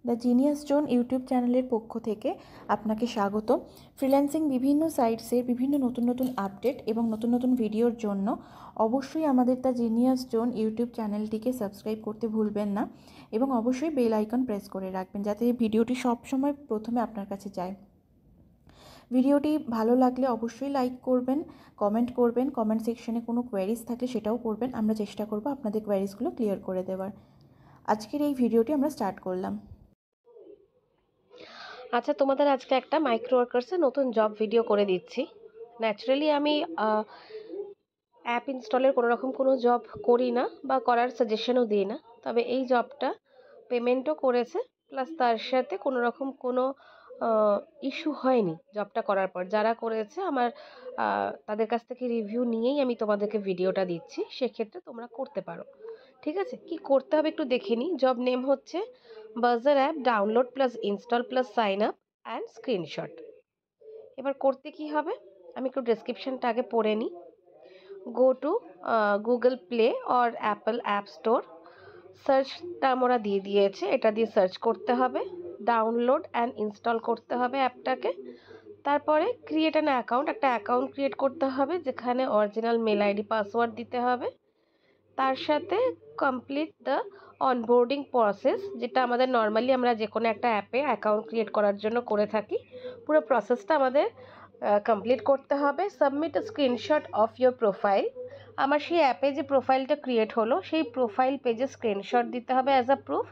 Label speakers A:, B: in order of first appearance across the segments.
A: The genius zone YouTube চ্যানেলের পক্ষ থেকে আপনাকে স্বাগত। ফ্রিল্যান্সিং বিভিন্ন সাইটসের বিভিন্ন নতুন নতুন আপডেট এবং নতুন নতুন ভিডিওর জন্য অবশ্যই আমাদের দ্য জিনিয়াস জোন ইউটিউব চ্যানেলটিকে সাবস্ক্রাইব করতে ভুলবেন না এবং অবশ্যই বেল আইকন প্রেস করে রাখবেন যাতে ভিডিওটি সবসময় প্রথমে আপনার কাছে যায়। ভিডিওটি ভালো লাগলে অবশ্যই লাইক করবেন, কমেন্ট করবেন, কমেন্ট সেকশনে কোনো কোয়ারিজ থাকলে সেটাও করবেন। আমরা চেষ্টা করব আপনাদের কোয়ারিজগুলো ক্লিয়ার করে দেওয়ার। আজকের এই ভিডিওটি আমরা স্টার্ট করলাম।
B: আচ্ছা, তোমাদের আজকে একটা মাইক্রো ওয়ার্কার্সের নতুন জব ভিডিও করে দিচ্ছি। ন্যাচারালি আমি অ্যাপ ইনস্টলের কোনো জব করি না বা করার সাজেশনও দিই না, তবে এই জবটা পেমেন্টও করেছে, প্লাস তার সাথে কোনো ইস্যু হয়নি জবটা করার পর। যারা করেছে আমার তাদের কাছ থেকে রিভিউ নিয়েই আমি তোমাদেরকে ভিডিওটা দিচ্ছি, সেক্ষেত্রে তোমরা করতে পারো। ঠিক আছে, কি করতে হবে একটু দেখে নিই। জব নেম হচ্ছে বাজার app download plus install plus sign up and screenshot. এবার করতে কি হবে আমি একটু ডেসক্রিপশনটা আগে পড়ে নিই। Go to Google Play or Apple App Store, সার্চটা আমরা দিয়ে দিয়েছে, এটা দিয়ে সার্চ করতে হবে। ডাউনলোড অ্যান্ড ইনস্টল করতে হবে অ্যাপটাকে। তারপরে ক্রিয়েট অ্যান অ্যাকাউন্ট, একটা অ্যাকাউন্ট ক্রিয়েট করতে হবে যেখানে অরিজিনাল মেল আইডি পাসওয়ার্ড দিতে হবে। তার সাথে কমপ্লিট দ্য অনবোর্ডিং প্রসেস, যেটা আমাদের নর্মালি আমরা যে কোনো একটা অ্যাপে অ্যাকাউন্ট ক্রিয়েট করার জন্য করে থাকি। পুরো প্রসেসটা আমাদের কমপ্লিট করতে হবে। Submit a screenshot of your profile, আমার সেই অ্যাপে যে প্রোফাইলটা ক্রিয়েট হলো সেই প্রোফাইল পেজে স্ক্রিনশট দিতে হবে অ্যাজ আ প্রুফ।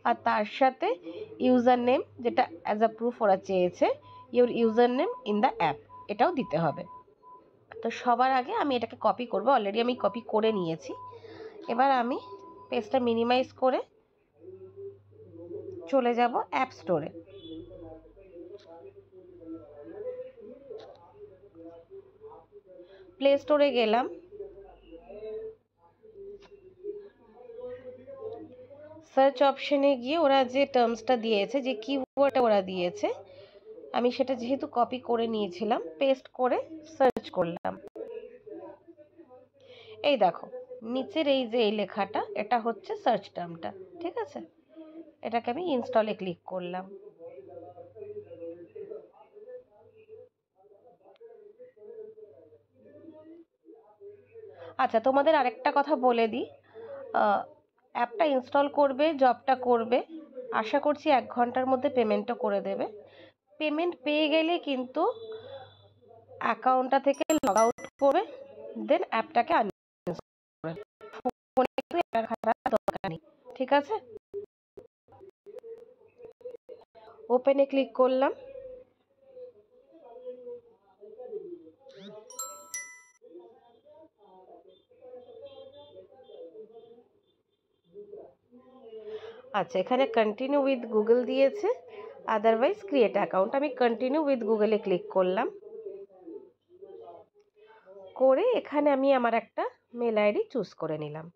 B: আর তার সাথে ইউজার নেম, যেটা অ্যাজ আ প্রুফ ওরা চেয়েছে, your user name in the app, এটাও দিতে হবে। তো সবার আগে আমি এটাকে কপি করব, অলরেডি আমি কপি করে নিয়েছি। এবার আমি পেজটা মিনিমাইজ করে চলে যাব অ্যাপ স্টোরে। প্লে স্টোরে গেলাম, সার্চ অপশনে গিয়ে ওরা যে টার্মসটা দিয়েছে, যে কিওয়ার্ডটা ওরা দিয়েছে, আমি সেটা যেহেতু কপি করে নিয়েছিলাম, পেস্ট করে সার্চ করলাম। এই দেখো নিচের এই যে এই লেখাটা, এটা হচ্ছে সার্চ টার্মটা। ঠিক আছে, এটাকে আমি ইনস্টলে ক্লিক করলাম। আচ্ছা, তোমাদের আরেকটা কথা বলে দিই, অ্যাপটা ইনস্টল করবে, জবটা করবে, আশা করছি 1 ঘন্টার মধ্যে পেমেন্টও করে দেবে। পেমেন্ট পেয়ে গেলে কিন্তু অ্যাকাউন্টটা থেকে লগ আউট করবে, দেন অ্যাপটাকে আনইনস্টল করবে। ফোনে কিন্তু এটা রাখার দরকার নেই। ঠিক আছে, ওপেনে ক্লিক করলাম। আচ্ছা, এখানে কন্টিনিউ উইথ গুগল দিয়েছে, আদারওয়াইজ ক্রিয়েট অ্যাকাউন্ট। আমি কন্টিনিউ উইথ গুগলে ক্লিক করলাম, করে এখানে আমি আমার একটা মেল আইডি চুজ করে নিলাম।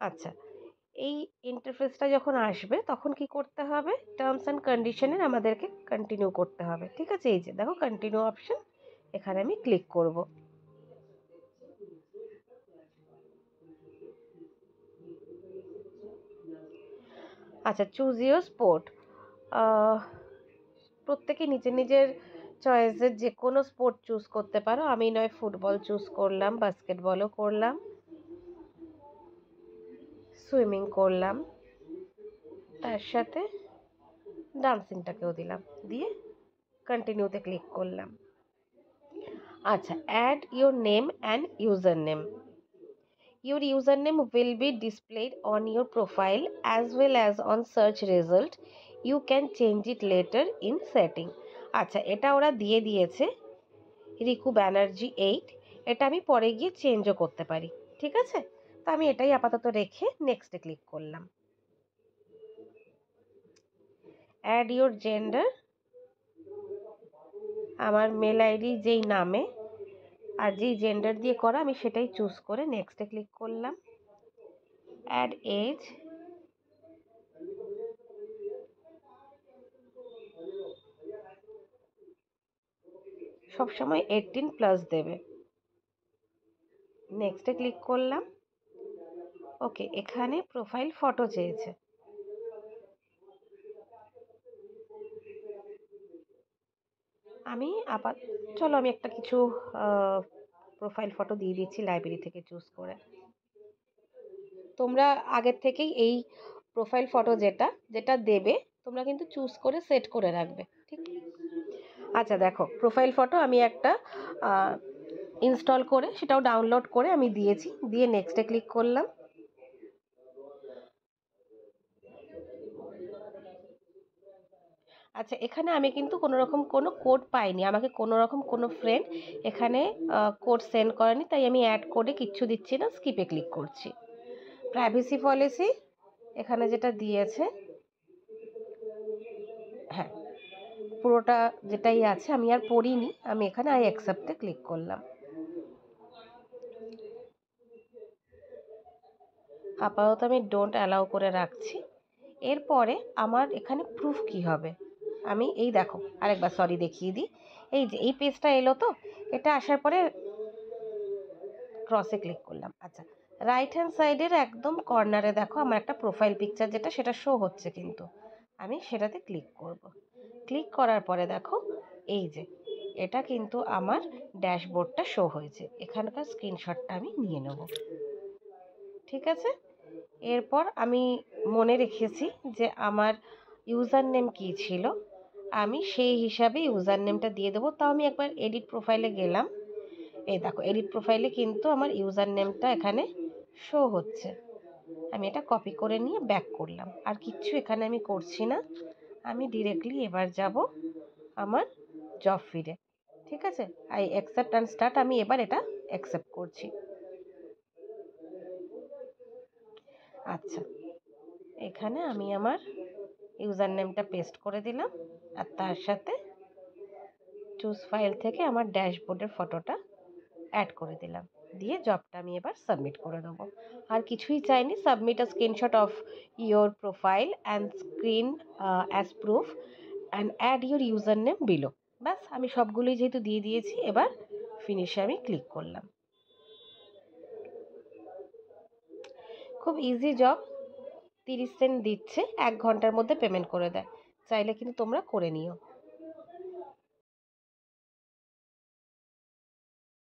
B: আচ্ছা, এই ইন্টারফেসটা যখন আসবে তখন কি করতে হবে, টার্মস অ্যান্ড কন্ডিশনের আমাদেরকে কন্টিনিউ করতে হবে। ঠিক আছে, এই যে দেখো কন্টিনিউ অপশন, এখানে আমি ক্লিক করব। আচ্ছা, চুজ ইউর স্পোর্ট। প্রত্যেকে নিজের নিজের চয়েসের যে কোনো স্পোর্ট চুজ করতে পারো। আমি নয় ফুটবল চুজ করলাম, বাস্কেটবলও করলাম, সুইমিং করলাম, তার সাথে ডান্সিংটাকেও দিলাম, দিয়ে কন্টিনিউতে ক্লিক করলাম। আচ্ছা, add your name and username. Your username will be displayed on your profile as well as on search result. You can change it later in setting. আচ্ছা, এটা ওরা দিয়ে দিয়েছে রিকু ব্যানার্জি 8, এটা আমি পরে গিয়ে চেঞ্জও করতে পারি। ঠিক আছে, তো আমি এটাই আপাতত রেখে নেক্সটে ক্লিক করলাম। অ্যাড ইউর জেন্ডার, আমার মেল আইডি যেই নামে আর যেই জেন্ডার দিয়ে করা আমি সেটাই চুজ করে নেক্সটে ক্লিক করলাম। অ্যাড এজ, সবসময় 18+ দেবে। নেক্সটে ক্লিক করলাম। ওকে, এখানে প্রোফাইল ফটো চেয়েছে। আমি আবার চলো আমি একটা কিছু প্রোফাইল ফটো দিয়ে দিচ্ছি লাইব্রেরি থেকে চুজ করে। তোমরা আগের থেকেই এই প্রোফাইল ফটো যেটা যেটা দেবে তোমরা কিন্তু চুজ করে সেট করে রাখবে, ঠিক? আচ্ছা দেখো, প্রোফাইল ফটো আমি একটা ইনস্টল করে সেটাও ডাউনলোড করে আমি দিয়েছি, দিয়ে নেক্সটে ক্লিক করলাম। আচ্ছা, এখানে আমি কিন্তু কোনো রকম কোনো কোড পাইনি, আমাকে কোনো রকম কোনো ফ্রেন্ড এখানে কোড সেন্ড করেনি, তাই আমি অ্যাড কোডে কিচ্ছু দিচ্ছি না, স্কিপে ক্লিক করছি। প্রাইভেসি পলিসি এখানে যেটা দিয়েছে, হ্যাঁ পুরোটা যেটাই আছে আমি আর পড়িনি, আমি এখানে আই অ্যাকসেপ্টে ক্লিক করলাম। আপাতত আমি ডোন্ট অ্যালাউ করে রাখছি। এরপরে আমার এখানে প্রুফ কি হবে, আমি এই দেখো আরেকবার সরি দেখিয়ে দিই। এই যে এই পেজটা এলো, তো এটা আসার পরে ক্রসে ক্লিক করলাম। আচ্ছা, রাইট হ্যান্ড সাইডের একদম কর্নারে দেখো আমার একটা প্রোফাইল পিকচার যেটা সেটা শো হচ্ছে, কিন্তু আমি সেটাতে ক্লিক করব। ক্লিক করার পরে দেখো এই যে এটা কিন্তু আমার ড্যাশবোর্ডটা শো হয়েছে, এখানকার স্ক্রিনশটটা আমি নিয়ে নেব। ঠিক আছে, এরপর আমি মনে রেখেছি যে আমার ইউজার নেম কী ছিল, আমি সেই হিসাবে ইউজার নেমটা দিয়ে দেবো। তাও আমি একবার এডিট প্রোফাইলে গেলাম, এই দেখো এডিট প্রোফাইলে কিন্তু আমার ইউজার নেমটা এখানে শো হচ্ছে। আমি এটা কপি করে নিয়ে ব্যাক করলাম, আর কিচ্ছু এখানে আমি করছি না। আমি ডিরেক্টলি এবার যাব আমার জব ফিডে। ঠিক আছে, আই অ্যাকসেপ্ট অ্যান্ড স্টার্ট, আমি এবার এটা অ্যাকসেপ্ট করছি। আচ্ছা, এখানে আমি আমার ইউজার নেমটা পেস্ট করে দিলাম, আর তার সাথে চুজ ফাইল থেকে আমার ড্যাশবোর্ডের ফটোটা অ্যাড করে দিলাম, দিয়ে জবটা আমি এবার সাবমিট করে দেবো। আর কিছুই চাইনি, submit a screenshot of your profile and screen as proof and add your username below. ব্যাস, আমি সবগুলোই যেহেতু দিয়ে দিয়েছি, এবার ফিনিশে আমি ক্লিক করলাম। খুব ইজি জব, 30 সেন্ট দিচ্ছে, 1 ঘন্টার মধ্যে পেমেন্ট করে দেয়, চাইলে কিন্তু তোমরা করে নিও।